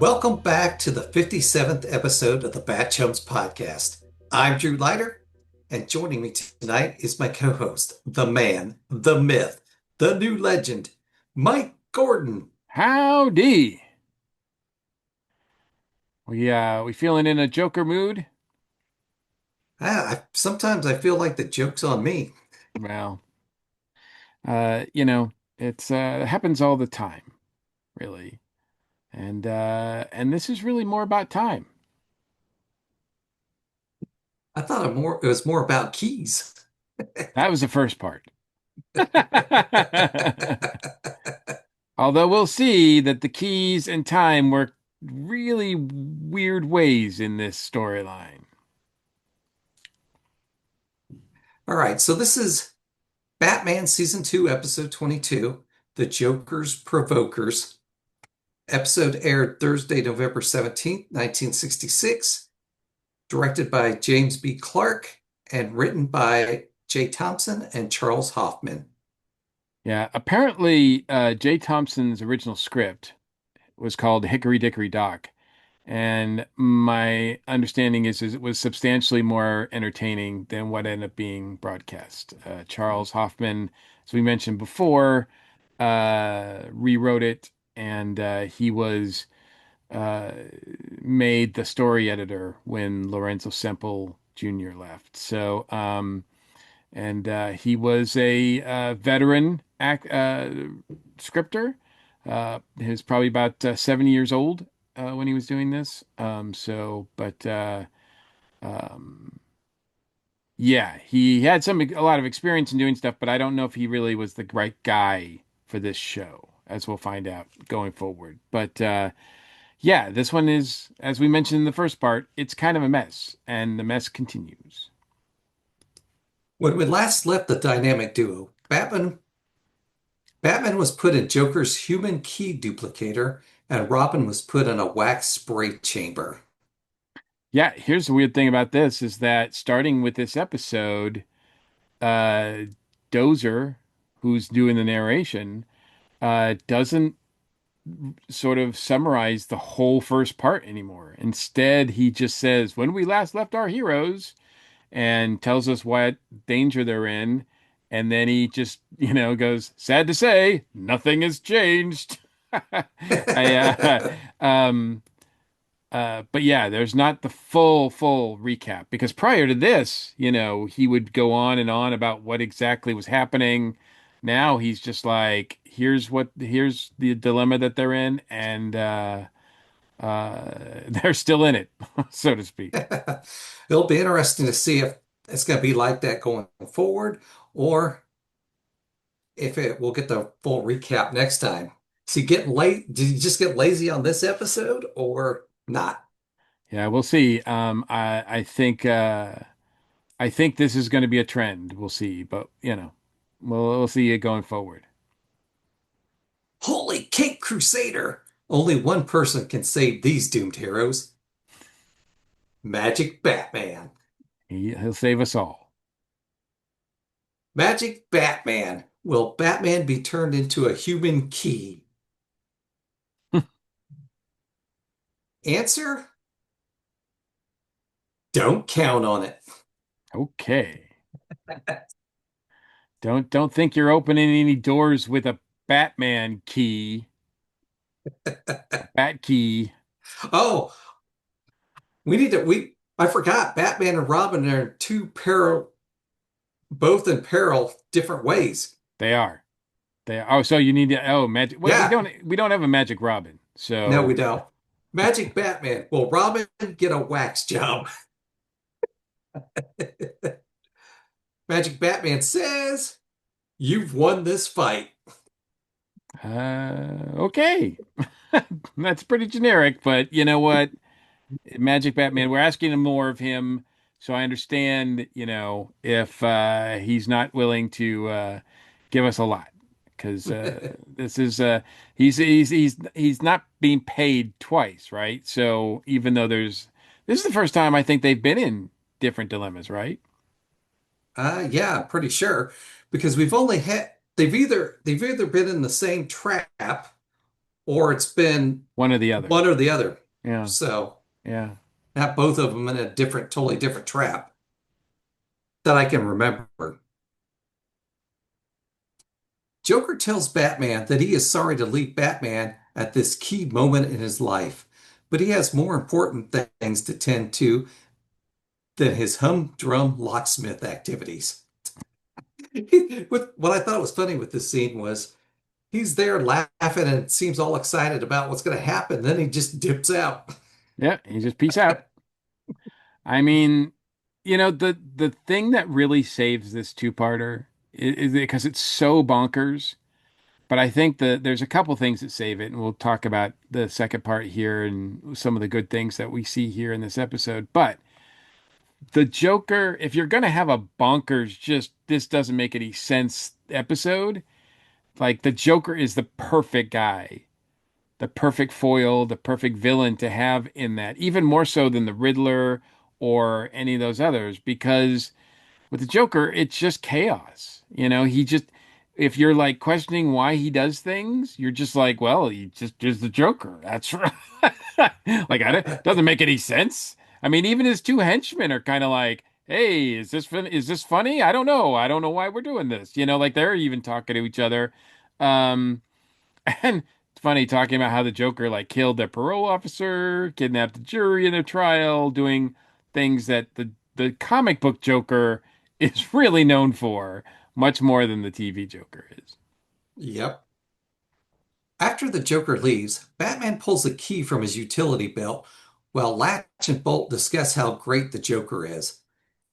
Welcome back to the 57th episode of the BatChums podcast. I'm Drew Leiter, and joining me tonight is my co-host, the man, the myth, the new legend, Mike Gordon. Howdy. We feeling in a Joker mood? Sometimes I feel like the joke's on me. Well, uh, you know, it happens all the time, really. And this is really more about time. I thought it was more about keys. That was the first part. Although we'll see that the keys and time work really weird ways in this storyline. All right, so this is Batman Season 2, Episode 22, The Joker's Provokers. Episode aired Thursday, November 17th, 1966. Directed by James B. Clark and written by Jay Thompson and Charles Hoffman. Yeah, apparently Jay Thompson's original script was called Hickory Dickory Dock. And my understanding is it was substantially more entertaining than what ended up being broadcast. Charles Hoffman, as we mentioned before, rewrote it, and he was uh, made the story editor when Lorenzo Semple Jr. left. He was a scripter. He was probably about 70 years old when he was doing this. Um, yeah, he had a lot of experience in doing stuff, but I don't know if he really was the right guy for this show, as we'll find out going forward. Yeah, this one is, as we mentioned in the first part, it's kind of a mess, and the mess continues. When we last left the dynamic duo, Batman was put in Joker's human key duplicator, and Robin was put in a wax spray chamber. Yeah, here's the weird thing about this is that starting with this episode, uh, Dozer, who's doing the narration, doesn't sort of summarize the whole first part anymore. Instead, he just says, "When we last left our heroes," and tells us what danger they're in. And then he just, goes, "Sad to say, nothing has changed." I, but yeah, there's not the full recap because prior to this, he would go on and on about what exactly was happening. Now he's just like, here's the dilemma that they're in, and they're still in it, so to speak. It'll be interesting to see if it's going to be like that going forward or if it will get the full recap next time. So you get late, did you just get lazy on this episode or not? Yeah, we'll see. I think this is going to be a trend. We'll see, but we'll see it going forward. Holy Cape Crusader! Only one person can save these doomed heroes. Magic Batman. He'll save us all. Magic Batman. Will Batman be turned into a human key? Answer? Don't count on it. Okay. Don't think you're opening any doors with a Batman key, a Bat key. Oh, I forgot Batman and Robin are in both in peril different ways. They are. They are. Oh, so you need to. Oh, magic. Well, we Yeah, don't have a magic Robin. no, So we don't. Magic Batman. Will Robin get a wax job? Magic Batman says, "You've won this fight." okay. That's pretty generic, but you know what? Magic Batman, we're asking him more of him, so I understand, if he's not willing to give us a lot, because this is he's not being paid twice, right? So even though this is the first time I think they've been in different dilemmas, right? Yeah, I'm pretty sure because we've only had they've either been in the same trap or it's been One or the other. one or the other. Yeah. So Yeah. have both of them in a different, totally different trap that I can remember. Joker tells Batman that he is sorry to leave Batman at this key moment in his life, but he has more important things to tend to than his humdrum locksmith activities. What I thought was funny with this scene was he's there laughing and seems all excited about what's going to happen. Then he just dips out. Yeah. You just peace out. I mean, the thing that really saves this two-parter is because it's so bonkers. But I think that there's a couple things that save it, and we'll talk about the second part here and some of the good things that we see here in this episode. But the Joker, if you're gonna have a bonkers, just this doesn't make any sense episode, like the Joker is the perfect guy, the perfect foil, the perfect villain to have in that, even more so than the Riddler or any of those others, because with the Joker, it's just chaos. He just, if you're like questioning why he does things, you're just like, well, he just is the Joker. That's right. Like, doesn't make any sense. I mean, even his two henchmen are kind of like, hey, is this funny? I don't know. I don't know why we're doing this. Like they're even talking to each other. Um, and it's funny talking about how the Joker like killed their parole officer, kidnapped the jury in their trial, doing things that the comic book Joker is really known for, much more than the TV Joker is. Yep. After the Joker leaves, Batman pulls a key from his utility belt while Latch and Bolt discuss how great the Joker is.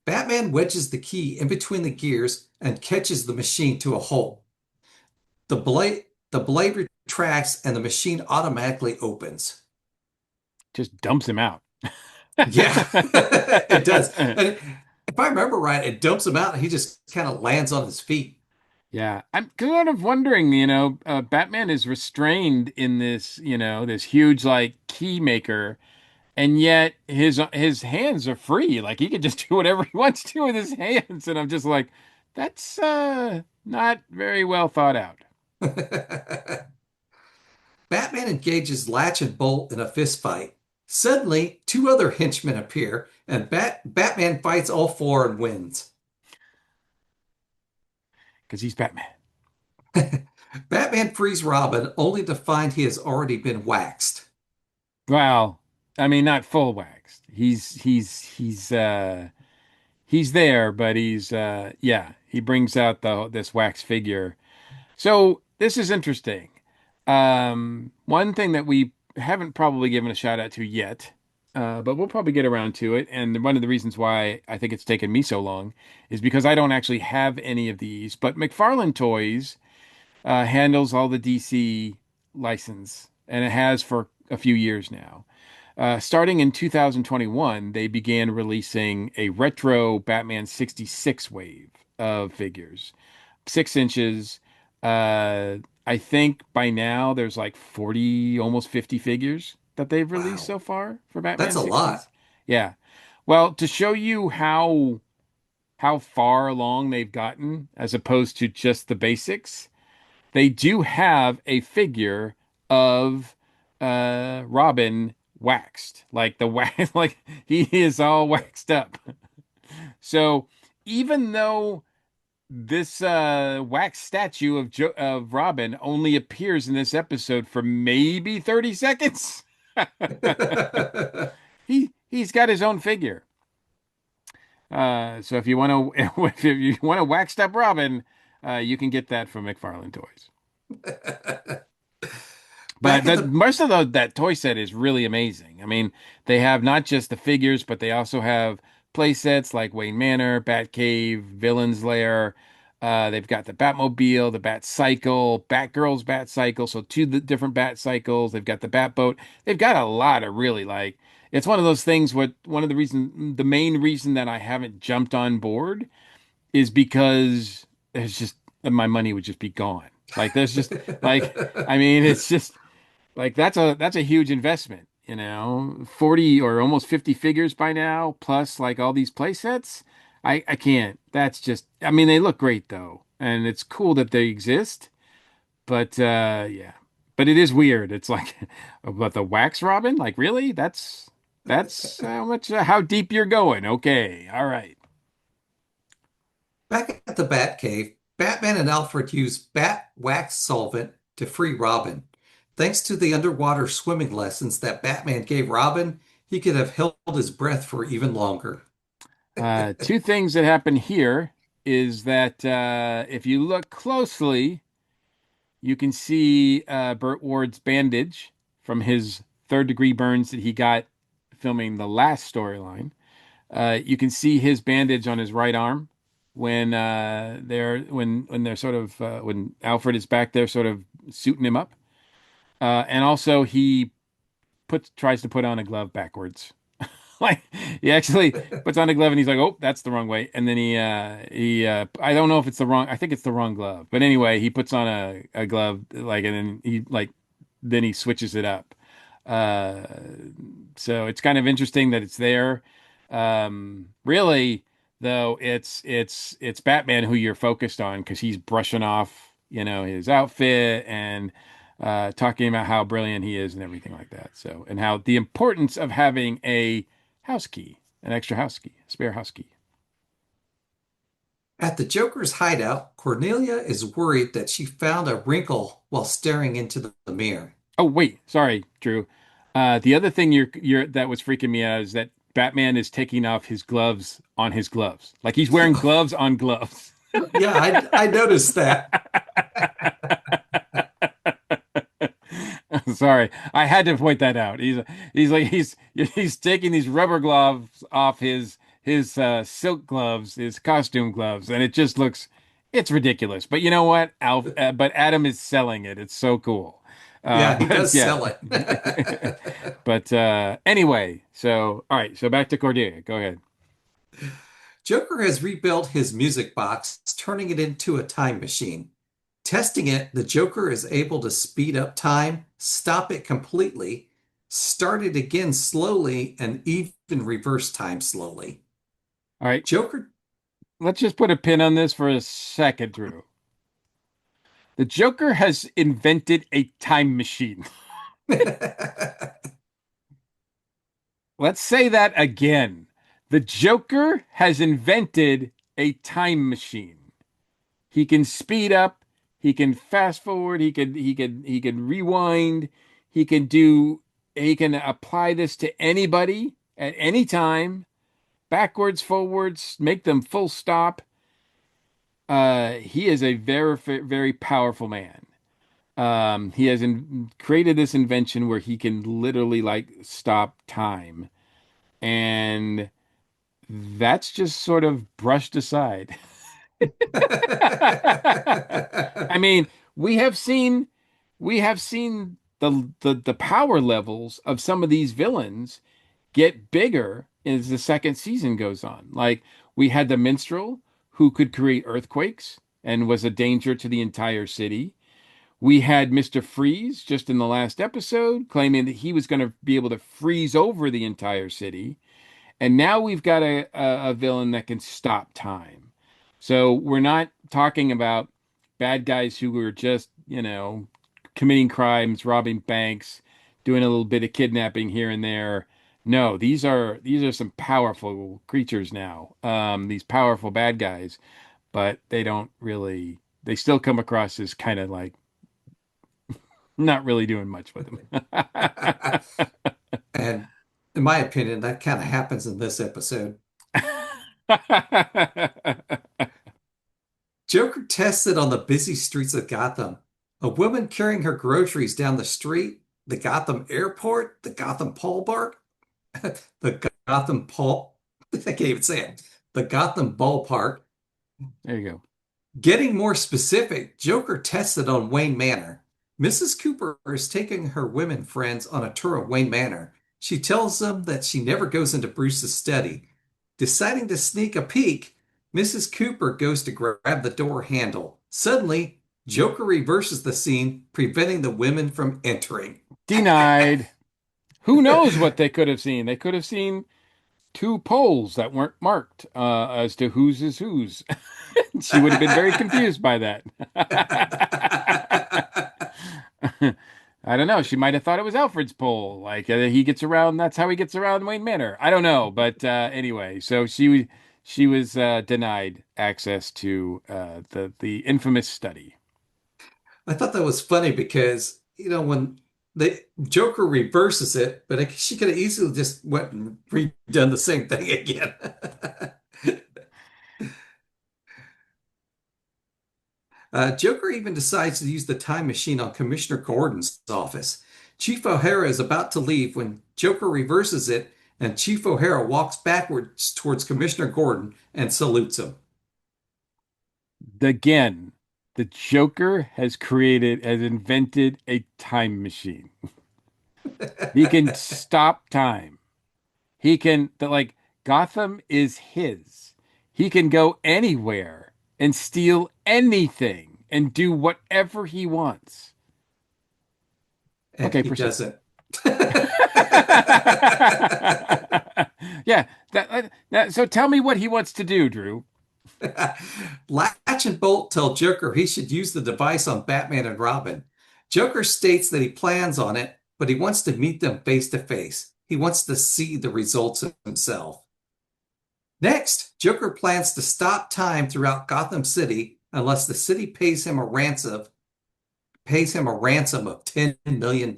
Batman wedges the key in between the gears and catches the machine to a halt. The blade retracts and the machine automatically opens. Just dumps him out. Yeah, it does. And if I remember right, it dumps him out and he just kind of lands on his feet. Yeah, I'm kind of wondering, Batman is restrained in this, this huge like key maker, and yet his hands are free. Like he can just do whatever he wants to with his hands. And I'm just like, that's not very well thought out. Batman engages Latch and Bolt in a fist fight. Suddenly, two other henchmen appear, and Batman fights all four and wins. Because he's Batman. Batman frees Robin only to find he has already been waxed. Well, I mean, not full waxed. He's there, but he's yeah, he brings out this wax figure. So this is interesting. One thing that we haven't probably given a shout out to yet, but we'll probably get around to it. And one of the reasons why I think it's taken me so long is because I don't actually have any of these. But McFarlane Toys handles all the DC license, and it has for a few years now. Starting in 2021, they began releasing a retro Batman 66 wave of figures, 6 inches. I think by now there's like 40, almost 50 figures that they've released Wow, so far for that's Batman a lot. 60s. Yeah. Well, to show you how far along they've gotten as opposed to just the basics, they do have a figure of Robin waxed. Like the wax like he is all waxed up. So even though this wax statue of Robin only appears in this episode for maybe 30 seconds. He's got his own figure. So if you want to if you want a waxed up Robin, you can get that from McFarlane Toys. But Back in the the most of that toy set is really amazing. I mean, they have not just the figures, but they also have play sets like Wayne Manor, Batcave, Villain's Lair. They've got the Batmobile, the Bat Cycle, Batgirl's Bat Cycle. So different Bat Cycles. They've got the Batboat. They've got a lot of really like. It's one of those things. The main reason that I haven't jumped on board is because there's just my money would just be gone. Like there's just like I mean, it's just like that's a huge investment, 40 or almost 50 figures by now, plus like all these play sets. I can't. That's just I mean, they look great though, and it's cool that they exist, but yeah. but it is weird. It's like, but the wax robin, like really? That's how much how deep you're going. Okay, all right. Back at the Batcave, Batman and Alfred use bat wax solvent to free Robin. Thanks to the underwater swimming lessons that Batman gave Robin, he could have held his breath for even longer. Two things that happen here is that if you look closely, you can see Burt Ward's bandage from his third degree burns that he got filming the last storyline. You can see his bandage on his right arm when they're sort of when Alfred is back there sort of suiting him up. And also he puts tries to put on a glove backwards. Like he actually puts on a glove and he's like, "Oh, that's the wrong way." And then I don't know if it's the wrong. I think it's the wrong glove. But anyway, he puts on a glove like and then he switches it up. Uh, so it's kind of interesting that it's there. Really, though, it's Batman who you're focused on because he's brushing off, his outfit and talking about how brilliant he is and everything like that. So, and how the importance of having a house key, an extra house key, a spare house key. At the Joker's hideout, Cornelia is worried that she found a wrinkle while staring into the mirror. Oh, wait, sorry, Drew. The other thing you're that was freaking me out is that Batman is taking off his gloves on his gloves. Like he's wearing gloves on gloves. Yeah, I noticed that. Sorry, I had to point that out. He's taking these rubber gloves off his silk gloves, his costume gloves, and it just looks it's ridiculous. But you know what? But Adam is selling it. It's so cool. Yeah, he But does yeah. sell it. But anyway, so all right, so back to Cordelia. Go ahead. Joker has rebuilt his music box, turning it into a time machine. Testing it, the Joker is able to speed up time, stop it completely, start it again slowly, and even reverse time slowly. All right, Joker. let's just put a pin on this for a second, Drew. The Joker has invented a time machine. Let's say that again. The Joker has invented a time machine. He can speed up, he can fast forward, he can rewind, he can apply this to anybody at any time, backwards, forwards, make them full stop. He is a very very powerful man. He has created this invention where he can literally like stop time, and that's just sort of brushed aside. I mean, we have seen the power levels of some of these villains get bigger as the second season goes on. Like we had the minstrel who could create earthquakes and was a danger to the entire city. We had Mr. Freeze just in the last episode claiming that he was going to be able to freeze over the entire city. And now we've got a villain that can stop time. So we're not talking about bad guys who were just, committing crimes, robbing banks, doing a little bit of kidnapping here and there. No, these are some powerful creatures now. These powerful bad guys, but they still come across as kind of like not really doing much with them. And in my opinion, that kind of happens in this episode. Joker tests it on the busy streets of Gotham. A woman carrying her groceries down the street, the Gotham airport, the Gotham Pole Park, the Gotham Pole, I can't even say it, the Gotham Ballpark. There you go. Getting more specific, Joker tested on Wayne Manor. Mrs. Cooper is taking her women friends on a tour of Wayne Manor. She tells them that she never goes into Bruce's study. Deciding to sneak a peek, Mrs. Cooper goes to grab the door handle. Suddenly, Joker reverses the scene, preventing the women from entering. Denied. Who knows what they could have seen? They could have seen two poles that weren't marked as to whose is whose. She would have been very confused by that. I don't know. She might have thought it was Alfred's pole. Like he gets around. That's how he gets around Wayne Manor. I don't know. But anyway, so she was denied access to the infamous study. I thought that was funny because, when the Joker reverses it, but she could have easily just went and redone the same thing again. Joker even decides to use the time machine on Commissioner Gordon's office. Chief O'Hara is about to leave when Joker reverses it, and Chief O'Hara walks backwards towards Commissioner Gordon and salutes him. Again, the Joker has invented a time machine. He can stop time. Like, Gotham is his. He can go anywhere and steal anything and do whatever he wants. And Okay, he proceed. doesn't. Yeah, so tell me what he wants to do, Drew. Latch and Bolt tell Joker he should use the device on Batman and Robin. Joker states that he plans on it, but he wants to meet them face to face. He wants to see the results himself. Next, Joker plans to stop time throughout Gotham City unless the city pays him a ransom of $10 million.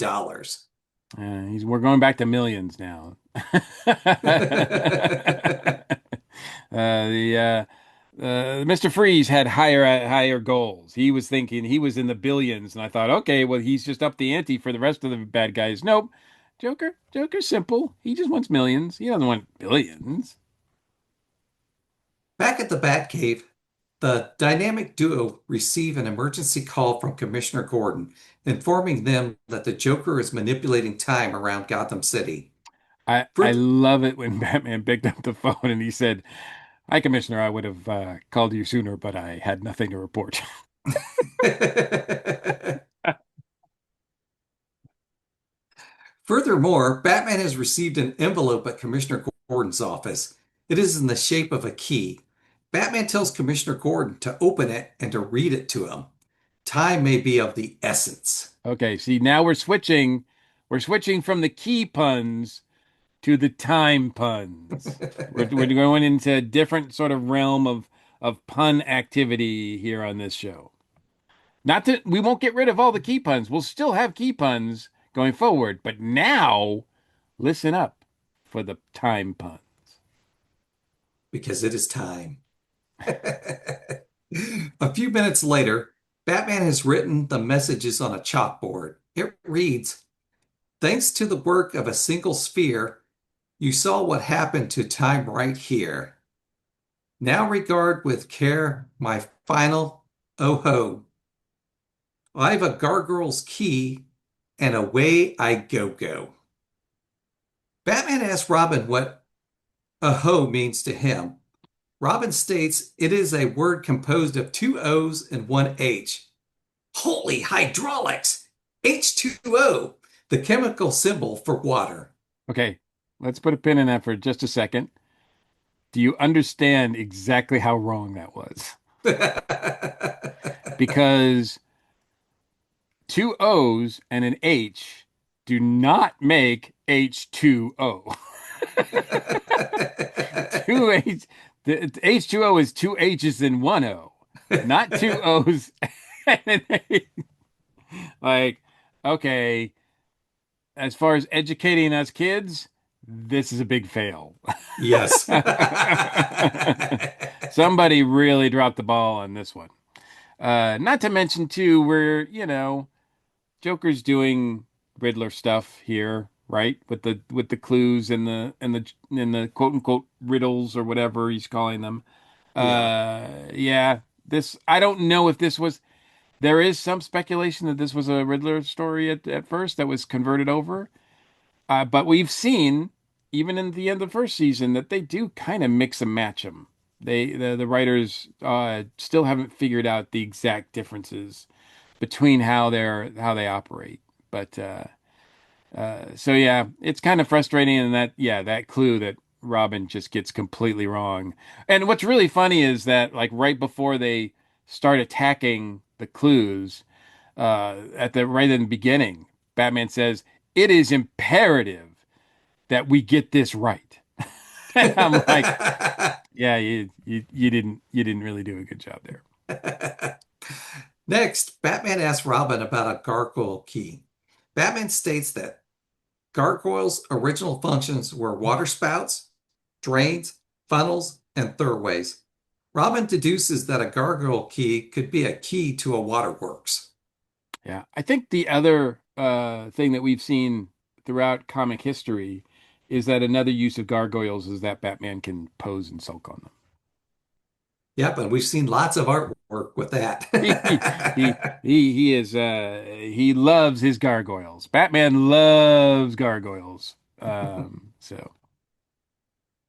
We're going back to millions now. The Mr. Freeze had higher goals. He was thinking he was in the billions, and I thought, okay, well, he's just up the ante for the rest of the bad guys. Nope. Joker's simple. He just wants millions. He doesn't want billions. Back at the Batcave, the dynamic duo receive an emergency call from Commissioner Gordon, informing them that the Joker is manipulating time around Gotham City. I Further, love it when Batman picked up the phone and he said, "Hi, Commissioner. I would have called you sooner, but I had nothing to report." Furthermore, Batman has received an envelope at Commissioner Gordon's office. It is in the shape of a key. Batman tells Commissioner Gordon to open it and to read it to him. Time may be of the essence. Okay, see, now we're switching. We're switching from the key puns to the time puns. We're going into a different sort of realm of pun activity here on this show. Not that we won't get rid of all the key puns. We'll still have key puns going forward, but now listen up for the time pun. Because it is time. A few minutes later, Batman has written the messages on a chalkboard. It reads, "Thanks to the work of a single sphere, you saw what happened to time right here. Now regard with care my final oh-ho. I've a gargoyle's key, and away I go." Batman asks Robin what "oh-ho" means to him. Robin states it is a word composed of two O's and one H. Holy hydraulics! H2O, the chemical symbol for water. Okay, let's put a pin in that for just a second. Do you understand exactly how wrong that was? Because two O's and an H do not make H2O. Two H, the H2O is two H's and one O, not two O's and an H. Like, okay, as far as educating us kids, this is a big fail. Yes. Somebody really dropped the ball on this one. Not to mention too, Joker's doing Riddler stuff here, right? With the clues and the quote unquote riddles or whatever he's calling them. Yeah. Yeah, this I don't know if this was. There is some speculation that this was a Riddler story at first that was converted over. But we've seen, even in the end of the first season, that they do kind of mix and match them. The writers still haven't figured out the exact differences between how they operate. But so yeah, it's kind of frustrating in that clue that Robin just gets completely wrong. And what's really funny is that like right before they start attacking the clues, at the right in the beginning, Batman says, "It is imperative that we get this right." And I'm like, yeah, you didn't really do a good job there. Next, Batman asks Robin about a gargoyle key. Batman states that gargoyles' original functions were water spouts, drains, funnels, and throughways. Robin deduces that a gargoyle key could be a key to a waterworks. Yeah, I think the other thing that we've seen throughout comic history is that another use of gargoyles is that Batman can pose and sulk on them. Yep, and we've seen lots of artwork with He he that. he is he loves his gargoyles. Batman loves gargoyles. So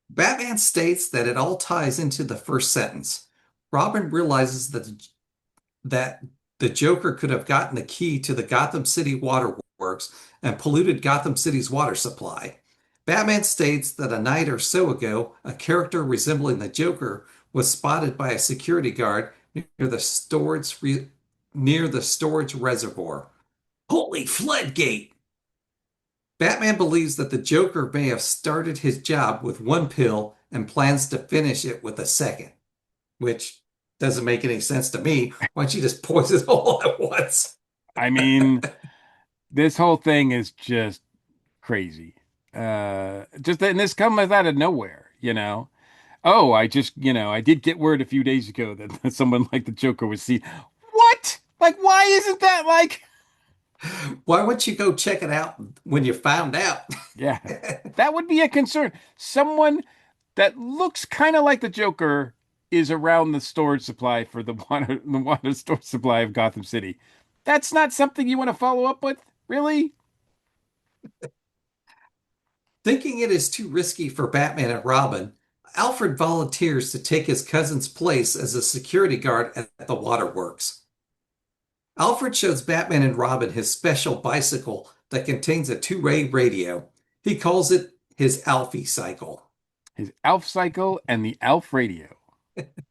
Batman states that it all ties into the first sentence. Robin realizes that the Joker could have gotten the key to the Gotham City waterworks and polluted Gotham City's water supply. Batman states that a night or so ago, a character resembling the Joker was spotted by a security guard near the storage reservoir. Holy floodgate! Batman believes that the Joker may have started his job with one pill and plans to finish it with a second, which doesn't make any sense to me. Why don't you just poison it all at once? I mean, this whole thing is just crazy. Just and this comes out of nowhere, you know. Oh, I did get word a few days ago that someone like the Joker was seen. What? Like, why isn't that like? Why wouldn't you go check it out when you found out? Yeah, that would be a concern. Someone that looks kind of like the Joker is around the storage supply for the water storage supply of Gotham City. That's not something you want to follow up with, really? Thinking it is too risky for Batman and Robin, Alfred volunteers to take his cousin's place as a security guard at the waterworks. Alfred shows Batman and Robin his special bicycle that contains a two-way radio. He calls it his Alfie cycle. His Alf cycle and the Alf radio.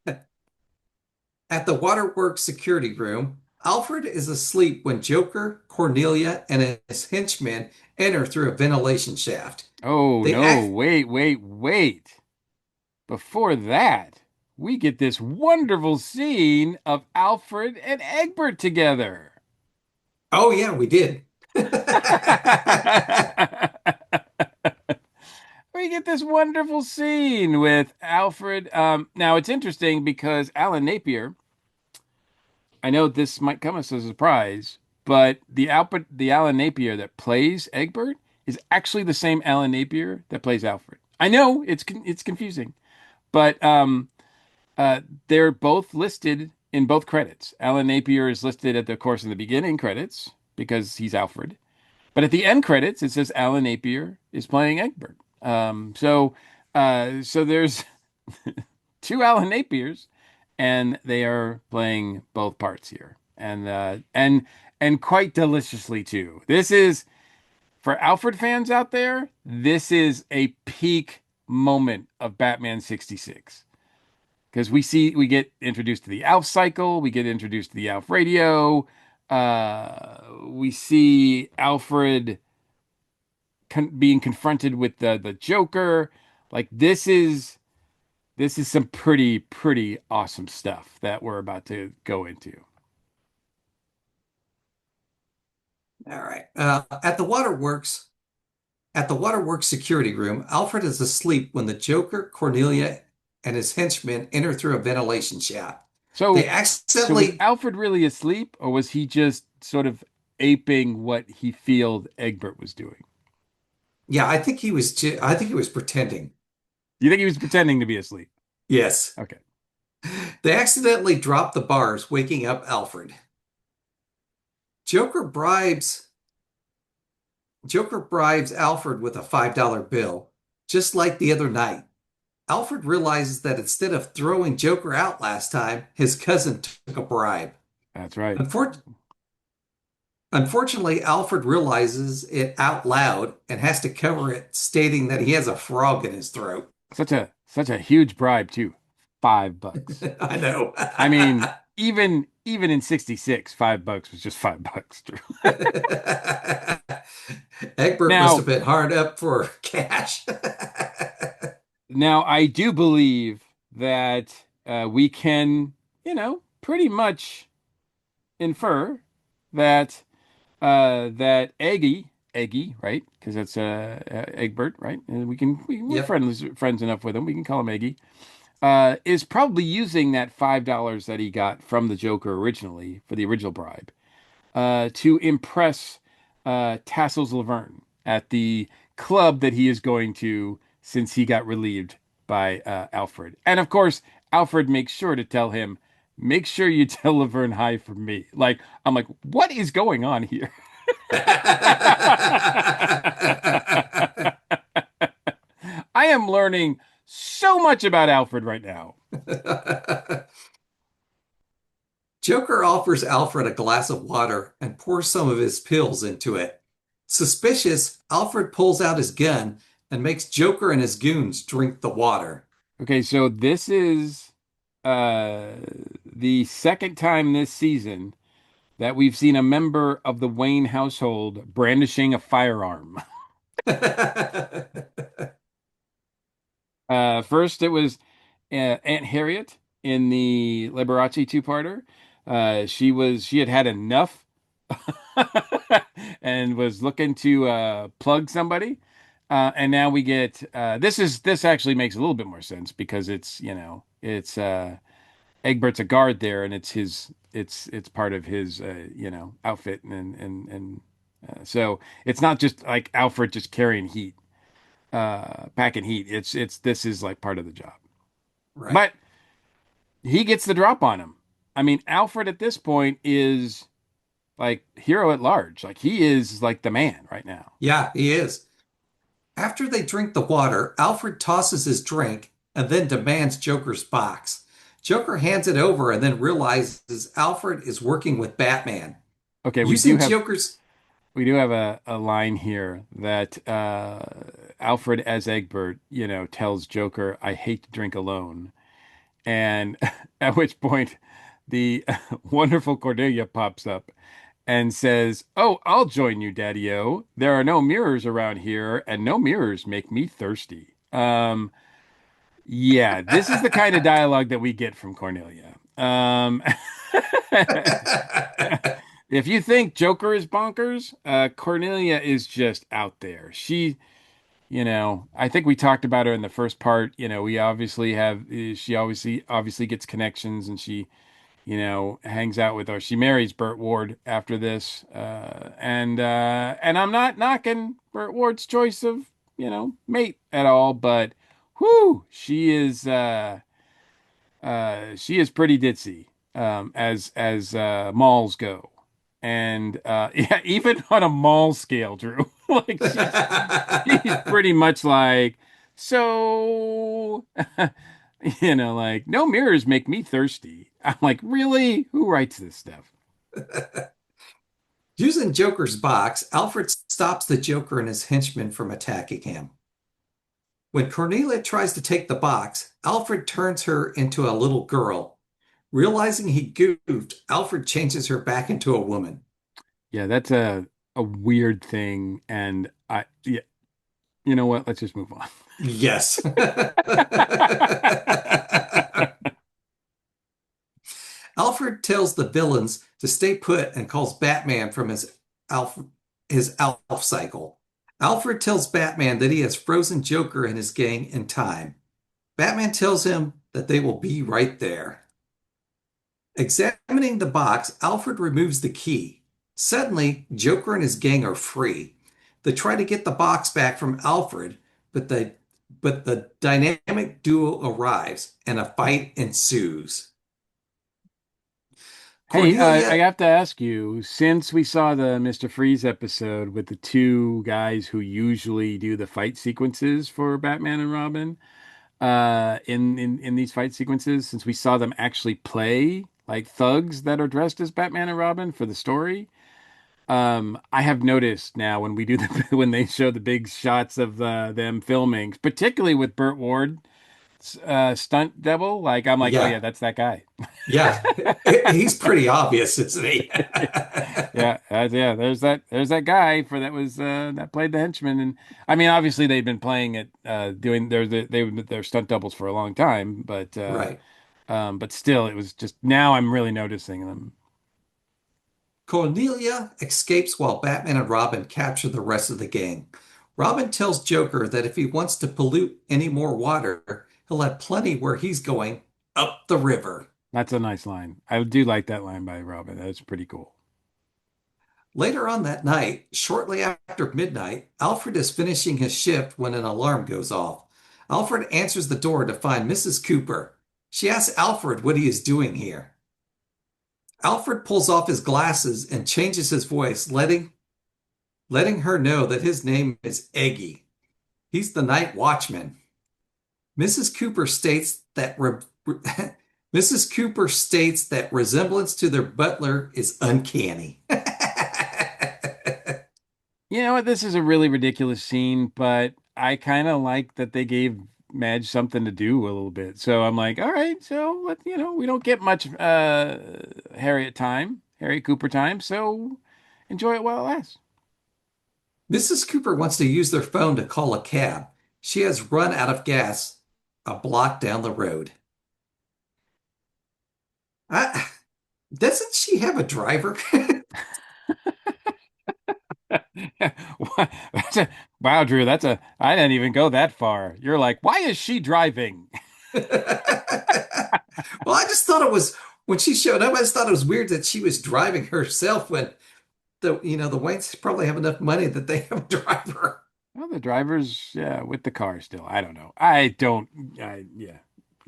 At the waterworks security room, Alfred is asleep when Joker, Cornelia, and his henchmen enter through a ventilation shaft. Oh They no, act wait. Before that, we get this wonderful scene of Alfred and Egbert together. Oh yeah, we did. We get this wonderful scene with Alfred. Now it's interesting because Alan Napier, I know this might come as a surprise, but the Alan Napier that plays Egbert is actually the same Alan Napier that plays Alfred. I know it's confusing, but they're both listed in both credits. Alan Napier is listed at the course in the beginning credits because he's Alfred, but at the end credits it says Alan Napier is playing Egbert. So there's two Alan Napiers, and they are playing both parts here, and quite deliciously too. This is for Alfred fans out there. This is a peak moment of Batman 66 because we get introduced to the Alf cycle, we get introduced to the Alf radio, we see Alfred being confronted with the Joker. Like this is some pretty awesome stuff that we're about to go into. All right. At the waterworks security room, Alfred is asleep when the Joker, Cornelia, and his henchmen enter through a ventilation shaft. They So was accidentally, Alfred really asleep, or was he just sort of aping what he feels Egbert was doing? yeah, I think he was pretending. You think he was pretending to be asleep? Yes. Okay. They accidentally drop the bars, waking up Alfred. Joker bribes Joker bribes Alfred with a $5 bill, just like the other night. Alfred realizes that instead of throwing Joker out last time, his cousin took a bribe. That's right. Unfor- Unfortunately, Alfred realizes it out loud and has to cover it, stating that he has a frog in his throat. Such a huge bribe too. $5. I know. I mean, even in 66, $5 was just $5. Egbert must have Now, been hard up for cash. now I do believe that we can, pretty much infer that Eggy, right? Because that's Egbert, right? And we're Yep. friends enough with him. We can call him Eggy. Is probably using that $5 that he got from the Joker originally for the original bribe to impress Tassels Laverne at the club that he is going to since he got relieved by Alfred. And of course, Alfred makes sure to tell him, make sure you tell Laverne hi from me. Like, I'm like, what is going on here? I am learning so much about Alfred right now. Joker offers Alfred a glass of water and pours some of his pills into it. Suspicious, Alfred pulls out his gun and makes Joker and his goons drink the water. Okay, so this is uh the second time this season that we've seen a member of the Wayne household brandishing a firearm. First, it was Aunt Harriet in the Liberace two-parter. She had had enough and was looking to plug somebody. And now we get this actually makes a little bit more sense because it's Egbert's a guard there, and it's part of his outfit, and so it's not just like Alfred just carrying heat, packing heat. It's this is like part of the job. Right. But he gets the drop on him. I mean, Alfred at this point is like hero at large. Like he is like the man right now. Yeah, he is. After they drink the water, Alfred tosses his drink and then demands Joker's box. Joker hands it over and then realizes Alfred is working with Batman. Okay, Using Joker's we do have a line here that Alfred as Egbert, tells Joker, "I hate to drink alone." And at which point the wonderful Cordelia pops up and says, "Oh, I'll join you, Daddy-O. There are no mirrors around here, and no mirrors make me thirsty." Yeah, this is the kind of dialogue that we get from Cornelia. If you think Joker is bonkers, Cornelia is just out there. I think we talked about her in the first part. We obviously have, she obviously gets connections and she, hangs out with, or she marries Burt Ward after this. And I'm not knocking Burt Ward's choice of, mate at all, but whoo, she is pretty ditzy, as malls go. And yeah, even on a mall scale, Drew, like she's pretty much like, so, like, no mirrors make me thirsty. I'm like, really? Who writes this stuff? Using Joker's box, Alfred stops the Joker and his henchmen from attacking him. When Cornelia tries to take the box, Alfred turns her into a little girl. Realizing he goofed, Alfred changes her back into a woman. Yeah, that's a weird thing. And yeah, you know what? Let's just move on. Yes. Alfred tells the villains to stay put and calls Batman from his Alf cycle. Alfred tells Batman that he has frozen Joker and his gang in time. Batman tells him that they will be right there. Examining the box, Alfred removes the key. Suddenly, Joker and his gang are free. They try to get the box back from Alfred, but the dynamic duo arrives and a fight ensues. Hey, I Cornelia, have to ask you, since we saw the Mr. Freeze episode with the two guys who usually do the fight sequences for Batman and Robin, in these fight sequences, since we saw them actually play like thugs that are dressed as Batman and Robin for the story, I have noticed now when we do when they show the big shots of them filming, particularly with Burt Ward, stunt double. Like I'm like, oh yeah, Yeah, that's that guy. yeah. He's pretty obvious, isn't he? Yeah, yeah. There's that guy for that was that played the henchman, and I mean, obviously they've been playing it, doing their stunt doubles for a long time, Right. but still, it was just now I'm really noticing them. Cornelia escapes while Batman and Robin capture the rest of the gang. Robin tells Joker that if he wants to pollute any more water, he'll have plenty where he's going up the river. That's a nice line. I do like that line by Robin. That's pretty cool. Later on that night, shortly after midnight, Alfred is finishing his shift when an alarm goes off. Alfred answers the door to find Mrs. Cooper. She asks Alfred what he is doing here. Alfred pulls off his glasses and changes his voice, letting her know that his name is Eggy. He's the night watchman. Mrs. Cooper states that Mrs. Cooper states that resemblance to their butler is uncanny. You know what? This is a really ridiculous scene, but I kind of like that they gave Madge something to do a little bit. So I'm like, all right, so we don't get much Harriet Cooper time, so enjoy it while it lasts. Mrs. Cooper wants to use their phone to call a cab. She has run out of gas a block down the road. I, doesn't she have a driver? That's a, wow, Drew, I didn't even go that far. You're like, why is she driving? Well, I just thought it was when she showed up, I just thought it was weird that she was driving herself when the Waynes probably have enough money that they have a driver. Well, the driver's with the car still. I don't know. I don't. Yeah.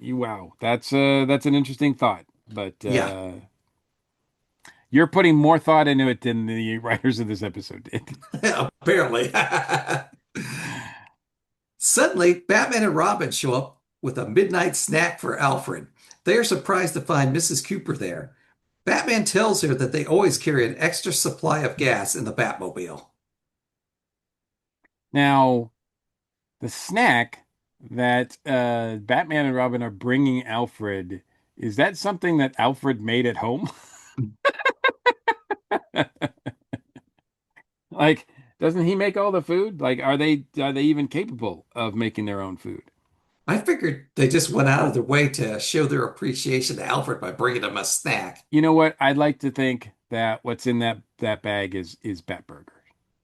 Wow. That's an interesting thought, but Yeah, you're putting more thought into it than the writers of this episode did. apparently. Suddenly, Batman and Robin show up with a midnight snack for Alfred. They are surprised to find Mrs. Cooper there. Batman tells her that they always carry an extra supply of gas in the Batmobile. Now, the snack that Batman and Robin are bringing Alfred, is that something that Alfred made at home? Like, doesn't he make all the food? Like, are they even capable of making their own food? I figured they just went out of their way to show their appreciation to Alfred by bringing him a snack. You know what? I'd like to think that what's in that bag is Bat Burger.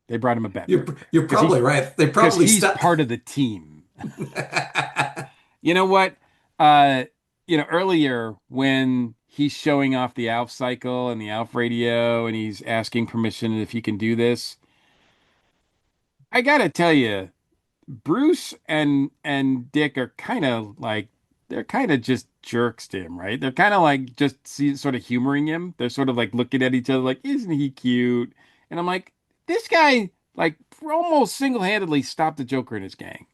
They brought him a Bat You're, Burger you're probably right. They because probably he's stopped. part of the team. You know what? Uh, earlier when he's showing off the Alf cycle and the Alf radio, and he's asking permission if he can do this, I gotta tell you, Bruce and Dick are kind of like they're kind of just jerks to him, right? They're kind of like just sort of humoring him. They're sort of like looking at each other like, "Isn't he cute?" And I'm like, this guy like almost single-handedly stopped the Joker and his gang,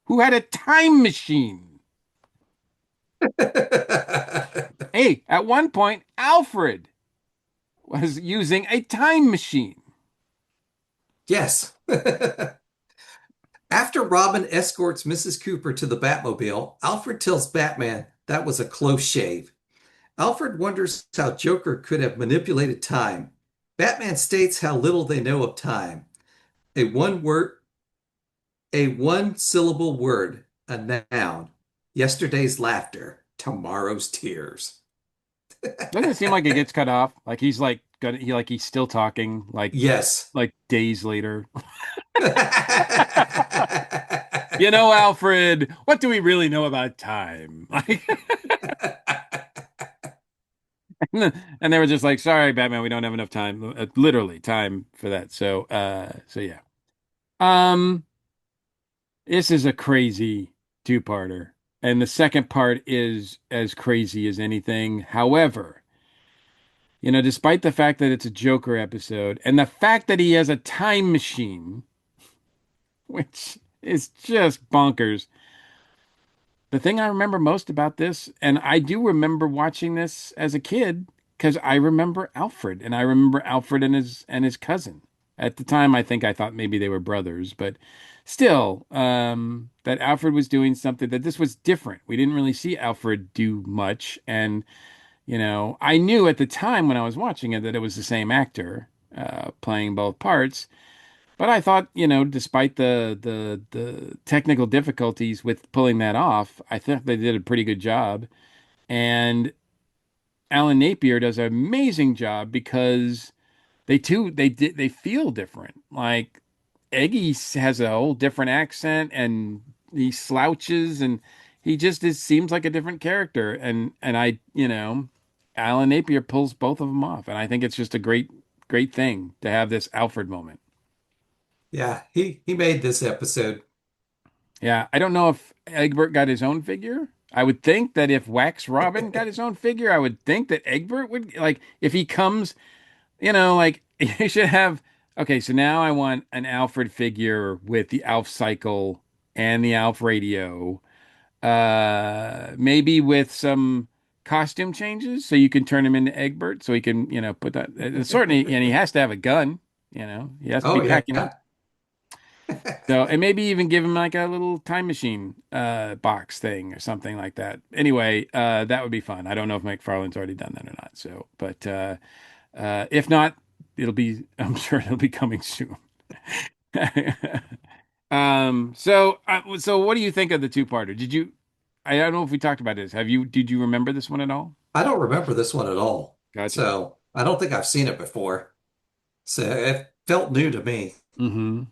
who had a time machine. Hey, at one point, Alfred was using a time machine. Yes. After Robin escorts Mrs. Cooper to the Batmobile, Alfred tells Batman that was a close shave. Alfred wonders how Joker could have manipulated time. Batman states how little they know of time. A one word, a one syllable word, a noun. Yesterday's laughter, tomorrow's tears. Doesn't it seem like it gets cut off? Like he's like gonna he like he's still talking Yes. like days later. Alfred, what do we really know about time? Like, and they were just like, "Sorry, Batman, we don't have enough time, literally time for that." So yeah. Um, this is a crazy two-parter, and the second part is as crazy as anything. However, despite the fact that it's a Joker episode and the fact that he has a time machine, which is just bonkers. The thing I remember most about this, and I do remember watching this as a kid, because I remember Alfred, and I remember Alfred and his cousin. At the time, I think I thought maybe they were brothers, but still, that Alfred was doing something that this was different. We didn't really see Alfred do much, and I knew at the time when I was watching it that it was the same actor playing both parts. But I thought, despite the technical difficulties with pulling that off, I think they did a pretty good job. And Alan Napier does an amazing job because they feel different. Like Eggy has a whole different accent and he slouches and he just seems like a different character. And Alan Napier pulls both of them off. And I think it's just a great thing to have this Alfred moment. Yeah, he made this episode. Yeah, I don't know if Egbert got his own figure. I would think that if Wax Robin got his own figure, I would think that Egbert would, like, if he comes, like you should have. Okay, so now I want an Alfred figure with the Alf cycle and the Alf radio, maybe with some costume changes so you can turn him into Egbert, so he can, put that. Certainly, and he has to have a gun. He has to be Oh packing it. yeah. So, and maybe even give him like a little time machine box thing or something like that. Anyway, that would be fun. I don't know if McFarlane's already done that or not. So, but if not, I'm sure it'll be coming soon. So what do you think of the two-parter? I don't know if we talked about this. Did you remember this one at all? I don't remember this one at all. Gotcha. So I don't think I've seen it before. So it felt new to me. Mm-hmm.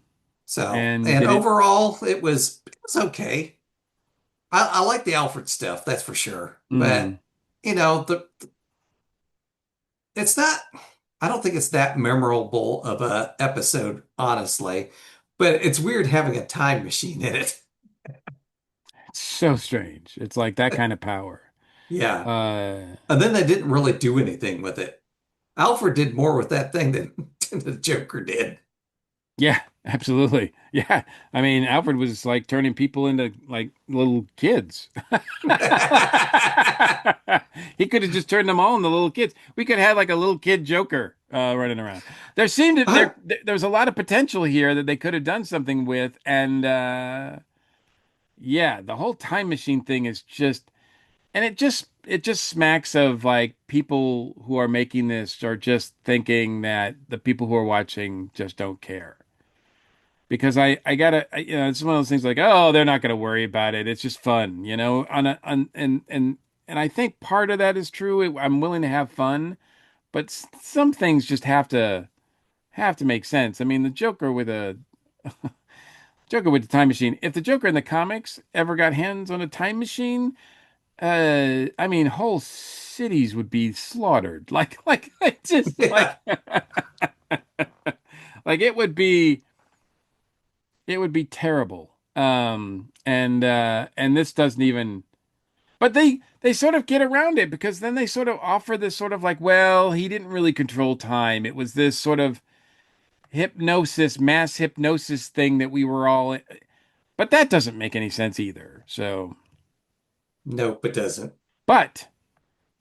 So, And and did it? overall, it was okay. I like the Alfred stuff, that's for sure. Mm, But the it's not. I don't think it's that memorable of a episode, honestly. But it's weird having a time machine in it. it's so strange. It's like that kind of power. Yeah. Uh, And then they didn't really do anything with it. Alfred did more with that thing than, than the Joker did. Yeah, absolutely. Yeah. I mean, Alfred was like turning people into like little kids. He could have just turned them all into little kids. We could have like a little kid Joker running around. There seemed to I, there was a lot of potential here that they could have done something with, and yeah, the whole time machine thing is just, and it just smacks of like people who are making this are just thinking that the people who are watching just don't care because I gotta it's one of those things like, oh, they're not gonna worry about it, it's just fun, and I think part of that is true. I'm willing to have fun, but some things just have to make sense. I mean, the Joker with the time machine, if the Joker in the comics ever got hands on a time machine, I mean, whole cities would be slaughtered, like just yeah, like it would be terrible. And this doesn't even, but they sort of get around it because then they sort of offer this sort of like, well, he didn't really control time. It was this sort of mass hypnosis thing that we were all, but that doesn't make any sense either. So, nope, it doesn't. but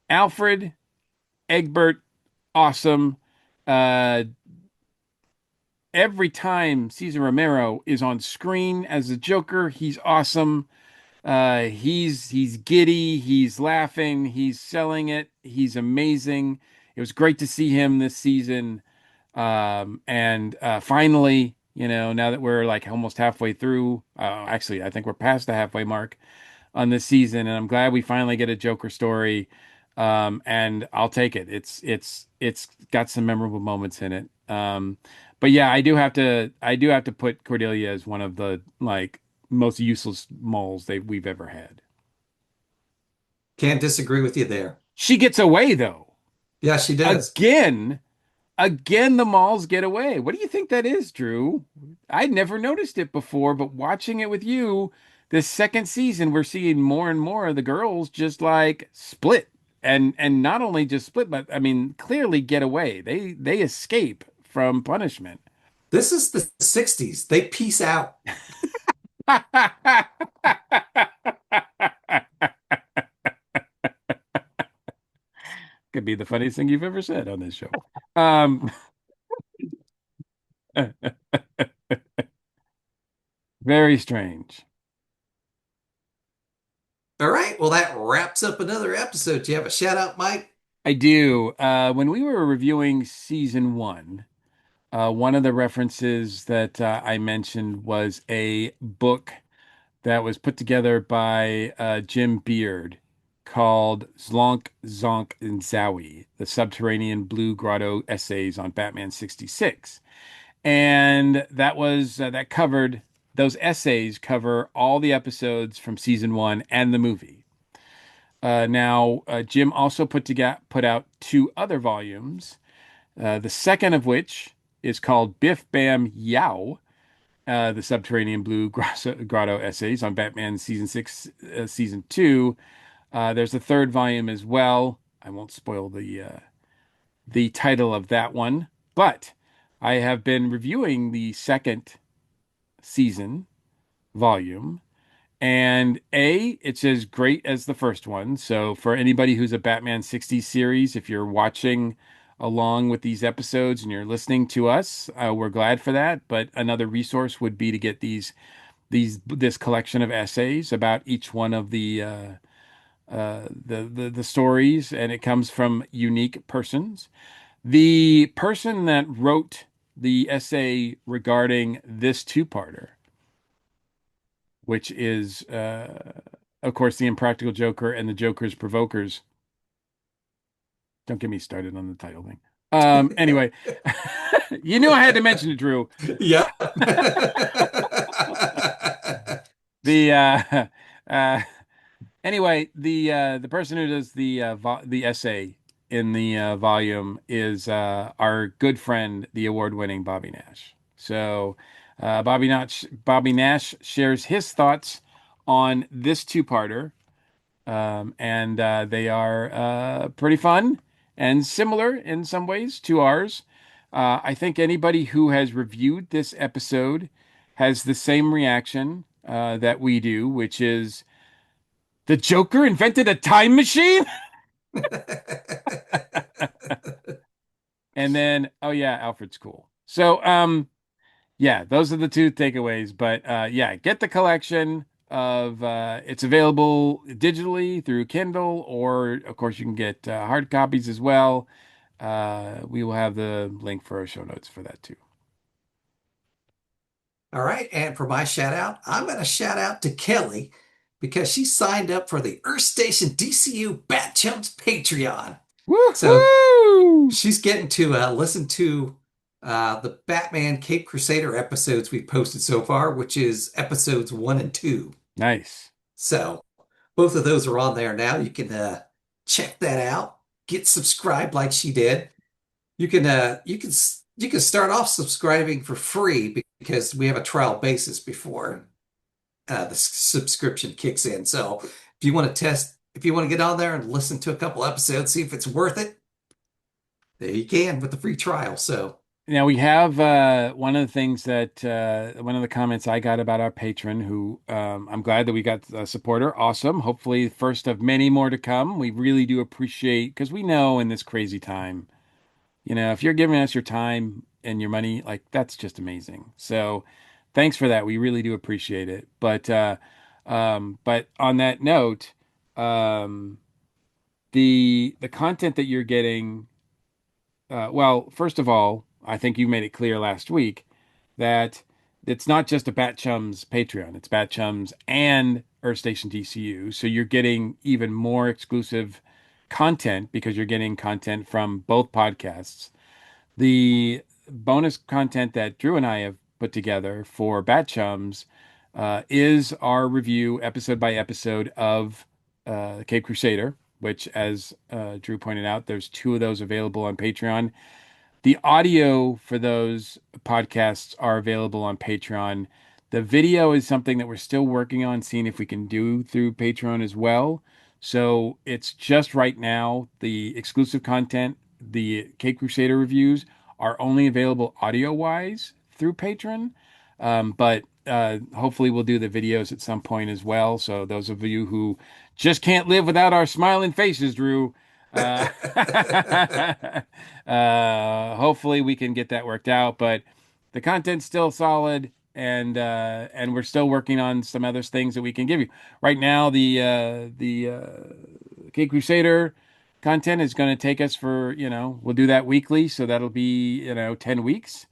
Alfred, Egbert, awesome. Uh, every time Cesar Romero is on screen as the Joker, he's awesome. He's giddy, he's laughing, he's selling it, he's amazing. It was great to see him this season. And finally, now that we're like almost halfway through, actually, I think we're past the halfway mark on this season, and I'm glad we finally get a Joker story. And I'll take it. It's got some memorable moments in it. But yeah, I do have to put Cordelia as one of the like most useless moles we've ever had. Can't disagree with you there. She gets away though. Yeah, she does. Again, again, the malls get away. What do you think that is, Drew? I'd never noticed it before, but watching it with you, this second season, we're seeing more and more of the girls just like split. And not only just split, but I mean, clearly get away. They escape from punishment. This is the 60s. They peace out. Could be the funniest thing you've ever said on this show. Um, Very strange. All right. Well, that wraps up another episode. Do you have a shout out, Mike? I do. When we were reviewing season one, one of the references that I mentioned was a book that was put together by Jim Beard called Zlonk, Zonk, and Zowie, the Subterranean Blue Grotto Essays on Batman 66. And that covered, those essays cover all the episodes from season one and the movie. Jim also put out two other volumes. The second of which is called Biff Bam Yow, the Subterranean Blue Grotto Essays on Batman Season 6, Season 2. There's a third volume as well. I won't spoil the title of that one, but I have been reviewing the second season volume, and it's as great as the first one. So for anybody who's a Batman 60 series, if you're watching along with these episodes and you're listening to us, we're glad for that. But another resource would be to get this collection of essays about each one of the stories, and it comes from unique persons. The person that wrote the essay regarding this two-parter, which is, of course, the Impractical Joker and the Joker's Provokers. Don't get me started on the title thing. Anyway, you knew I had to mention it, Drew. Yep. The uh, Anyway, the person who does the essay in the volume is our good friend, the award-winning Bobby Nash. So, Bobby Nash shares his thoughts on this two-parter, and they are pretty fun and similar in some ways to ours. I think anybody who has reviewed this episode has the same reaction that we do, which is the Joker invented a time machine? And then, oh yeah, Alfred's cool. So, yeah, those are the two takeaways. But yeah, get the collection of it's available digitally through Kindle, or of course you can get hard copies as well. We will have the link for our show notes for that too. All right. And for my shout out, I'm going to shout out to Kelly because she signed up for the Earth Station DCU BatChums Patreon. So Woohoo! she's getting to listen to the Batman Cape Crusader episodes we've posted so far, which is episodes 1 and 2. Nice. So both of those are on there now. You can check that out. Get subscribed like she did. You can start off subscribing for free because we have a trial basis before the subscription kicks in. So if you want to get on there and listen to a couple episodes, see if it's worth it, there you can with the free trial. So Now we have one of the things that one of the comments I got about our patron, who I'm glad that we got a supporter. Awesome. Hopefully, first of many more to come. We really do appreciate, because we know in this crazy time, if you're giving us your time and your money, like that's just amazing. So thanks for that. We really do appreciate it. But on that note, um, the content that you're getting. Well, first of all, I think you made it clear last week that it's not just a BatChums Patreon, it's BatChums and Earth Station DCU. So you're getting even more exclusive content because you're getting content from both podcasts. The bonus content that Drew and I have put together for BatChums is our review episode by episode of Cape Crusader, which, as Drew pointed out, there's two of those available on Patreon. The audio for those podcasts are available on Patreon. The video is something that we're still working on, seeing if we can do through Patreon as well. So it's just right now, the exclusive content, the Cape Crusader reviews are only available audio wise through Patreon. But hopefully we'll do the videos at some point as well. So those of you who just can't live without our smiling faces, Drew, uh, hopefully we can get that worked out, but the content's still solid. and we're still working on some other things that we can give you. Right now, the K Crusader content is going to take us for, we'll do that weekly, so that'll be, 10 weeks.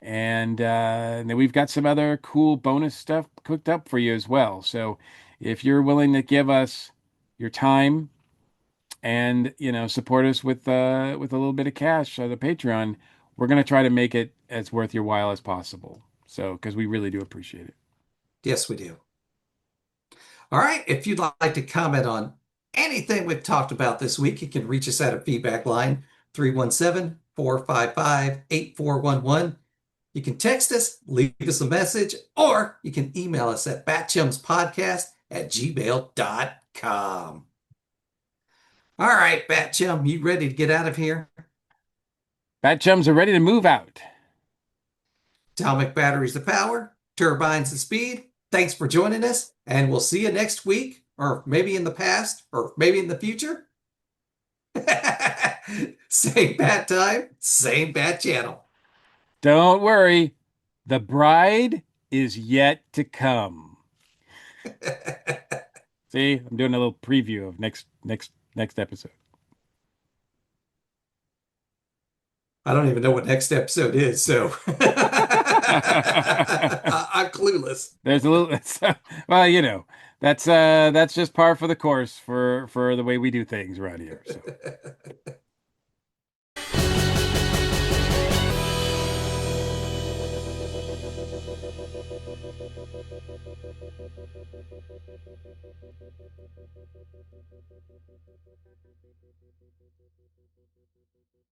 And then we've got some other cool bonus stuff cooked up for you as well. So if you're willing to give us your time and support us with a little bit of cash on the Patreon, we're going to try to make it as worth your while as possible. So because we really do appreciate it. Yes, we do. All right. If you'd like to comment on anything we've talked about this week, you can reach us at a feedback line 317-455-8411. You can text us, leave us a message, or you can email us at batchumspodcast@gmail.com. All right, Batchum, you ready to get out of here? Bat chums are ready to move out. Atomic batteries the power, turbines the speed. Thanks for joining us, and we'll see you next week, or maybe in the past, or maybe in the future. Same bat time, same bat channel. Don't worry, the bride is yet to come. See, I'm doing a little preview of next episode. I don't even know what next episode is, so I'm clueless. There's a little, well, that's just par for the course for the way we do things around here. So.